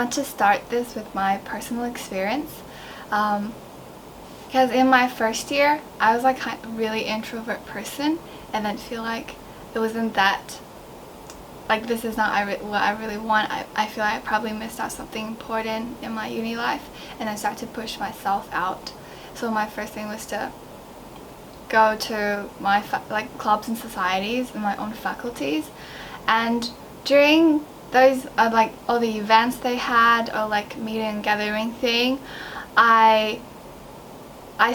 want to start this with my personal experience because in my first year I was like a really introvert person, and then feel like it wasn't that, like, this is not what I really want. I feel like I probably missed out something important in my uni life, and I started to push myself out. So my first thing was to go to my like clubs and societies in my own faculties, and during those like all the events they had, or like meeting and gathering thing, I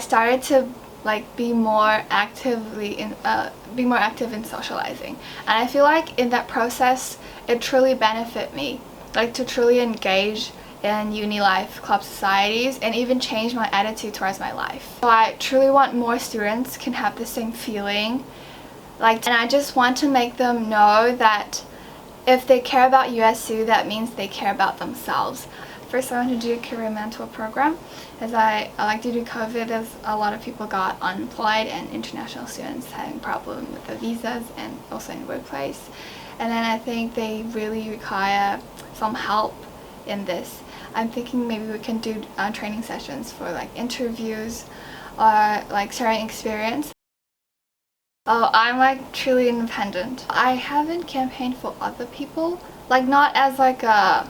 started to like be more active in socializing, and I feel like in that process it truly benefited me, like to truly engage in uni life, club societies, and even change my attitude towards my life. So I truly want more students can have the same feeling, and I just want to make them know that if they care about USU, that means they care about themselves. First, I want to do a career mentor program, as I like due to COVID, as a lot of people got unemployed and international students having problems with the visas and also in workplace. And then I think they really require some help in this. I'm thinking maybe we can do training sessions for like interviews or like sharing experience. Oh, I'm like truly independent. I haven't campaigned for other people, like not as like a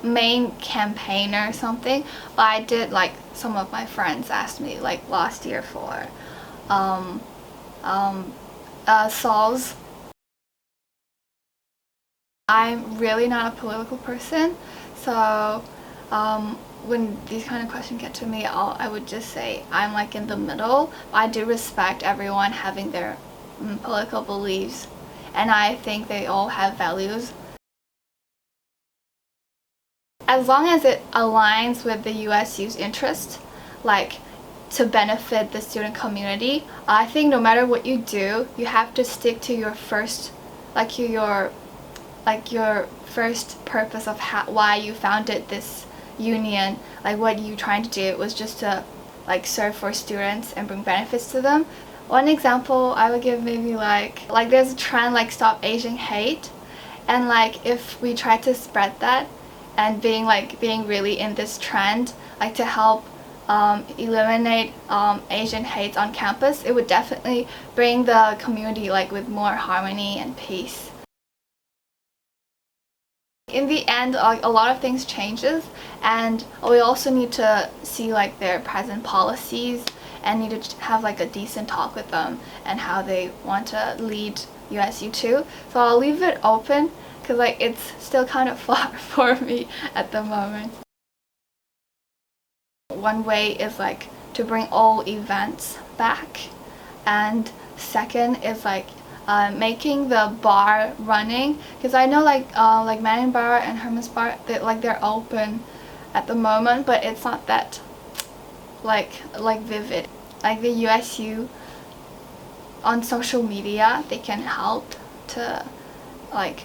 main campaigner or something, but I did, like some of my friends asked me like last year for SOLs. I'm really not a political person, so when these kind of questions get to me, I would just say I'm like in the middle. I do respect everyone having their political beliefs, and I think they all have values. As long as it aligns with the USU's interest, like to benefit the student community, I think no matter what you do, you have to stick to your first, your first purpose of why you founded this union. Like what you trying to do was just to like serve for students and bring benefits to them. One example I would give, maybe like there's a trend like Stop Asian Hate, and like if we try to spread that and being really in this trend, like to help eliminate Asian hate on campus, it would definitely bring the community like with more harmony and peace. In the end, a lot of things changes, and we also need to see like their present policies and need to have like a decent talk with them and how they want to lead USU too. So I'll leave it open because like it's still kind of far for me at the moment. One way is like to bring all events back, and second is like making the bar running, because I know like Manning Bar and Hermes Bar, they're open at the moment, but it's not that like vivid. Like the USU on social media, they can help to like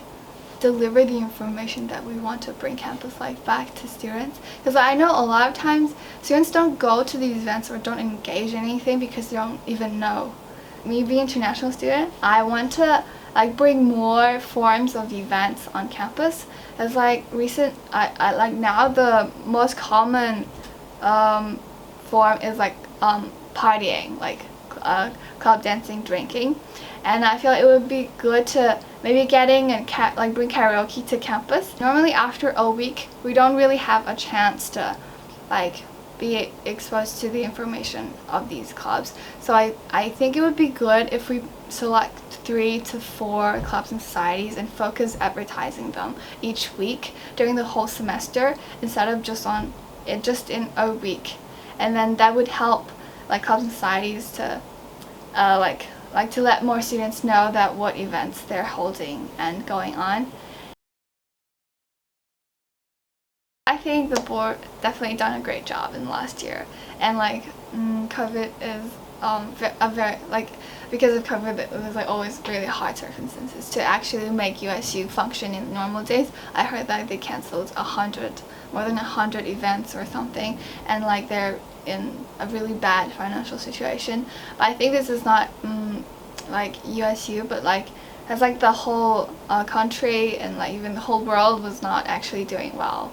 deliver the information that we want to bring campus life back to students, because I know a lot of times students don't go to these events or don't engage in anything because they don't even know. Me being an international student, I want to like bring more forms of events on campus. As like I like now the most common form is like partying, like club dancing, drinking, and I feel like it would be good to maybe getting and bring karaoke to campus. Normally after a week we don't really have a chance to like be exposed to the information of these clubs. So I think it would be good if we select 3 to 4 clubs and societies and focus advertising them each week during the whole semester instead of just in a week. And then that would help like clubs and societies to to let more students know that what events they're holding and going on. I think the board definitely done a great job in the last year, and like COVID is a very because of COVID it was like always really hard circumstances to actually make USU function in normal days. I heard that they canceled more than 100 events or something, and like they're in a really bad financial situation. But I think this is not like USU, but like as like the whole country and like even the whole world was not actually doing well.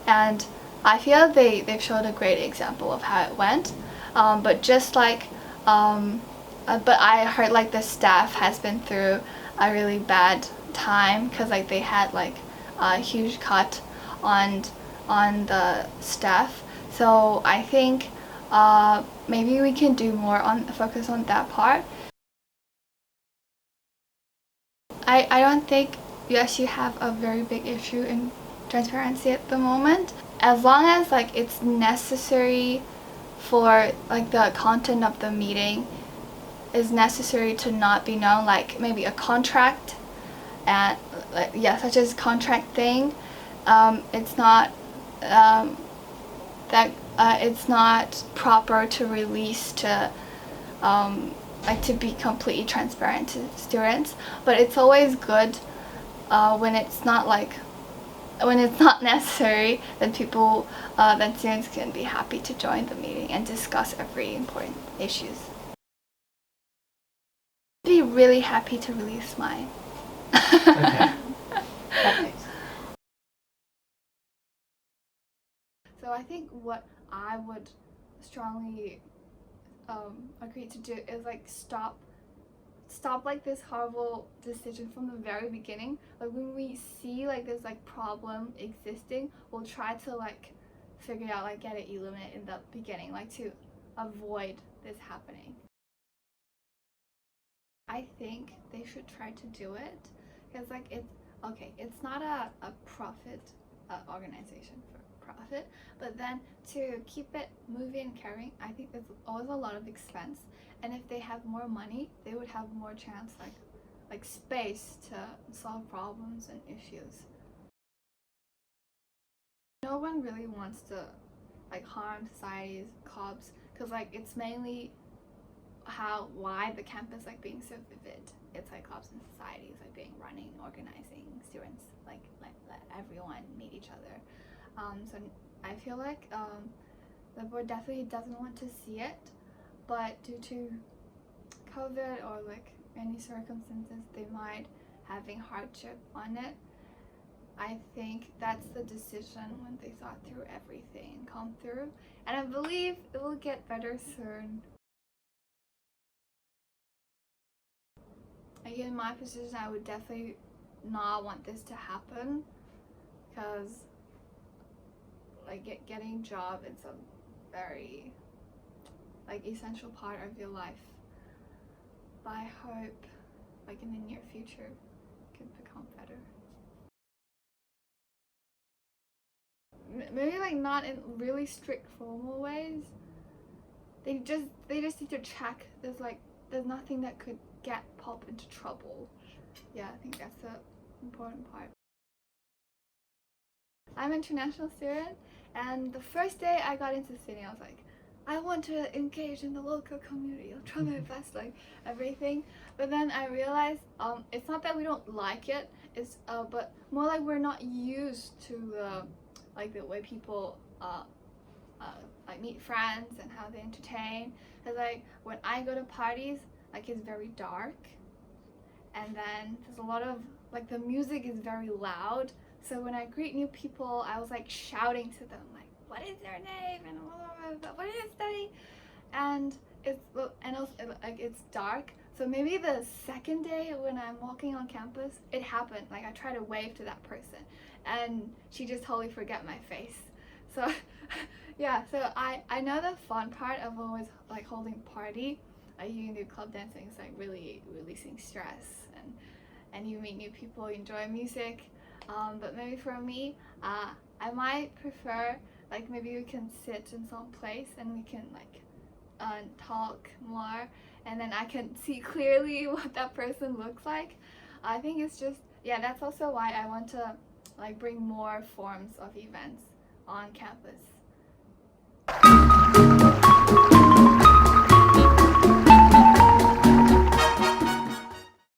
And I feel they've showed a great example of how it went. But just like, but I heard like the staff has been through a really bad time because like they had like a huge cut on the staff. So I think maybe we can do more on focus on that part. I don't think USU have a very big issue in transparency at the moment. As long as like it's necessary for like the content of the meeting is necessary to not be known, like maybe a contract and yeah, such as contract thing, it's not it's not proper to release to like to be completely transparent to students. But it's always good when it's not like when it's not necessary, then then students can be happy to join the meeting and discuss every important issues. I'd be really happy to release mine. Okay. Perfect. So I think what I would strongly agree to do is like stop like this horrible decision from the very beginning. Like when we see like this like problem existing, we'll try to like figure it out, like get it eliminated in the beginning, like to avoid this happening. I think they should try to do it because like it's not a profit organization for profit, but then to keep it moving and carrying, I think there's always a lot of expense, and if they have more money, they would have more chance like space to solve problems and issues. No one really wants to like harm society's clubs because like it's mainly why the campus like being so vivid. It's like clubs and societies like being running, organizing, students like let everyone meet each other. So I feel like the board definitely doesn't want to see it, but due to COVID or like any circumstances they might having hardship on it, I think that's the decision when they thought through everything and come through, and I believe it will get better soon. Like in my position, I would definitely not want this to happen because like getting a job is a very like essential part of your life. But I hope like in the near future it could become better. Maybe like not in really strict formal ways. They just need to check there's nothing that could get pop into trouble. Yeah, I think that's the important part. I'm an international student, and the first day I got into Sydney, I was like, I want to engage in the local community. I'll try my best, like everything. But then I realized it's not that we don't like it. It's but more like we're not used to like the way people like meet friends and how they entertain. Cause like when I go to parties, like it's very dark, and then there's a lot of like the music is very loud. So when I greet new people, I was like shouting to them like, "What is your name?" and "What do you study?" And it's dark. So maybe the second day when I'm walking on campus, it happened. Like I tried to wave to that person, and she just totally forgot my face. So yeah, so I know the fun part of always like holding party. You can do club dancing, it's like really releasing stress, and you meet new people, you enjoy music. But maybe for me, I might prefer like maybe we can sit in some place and we can like talk more, and then I can see clearly what that person looks like. I think it's just, yeah, that's also why I want to like bring more forms of events on campus.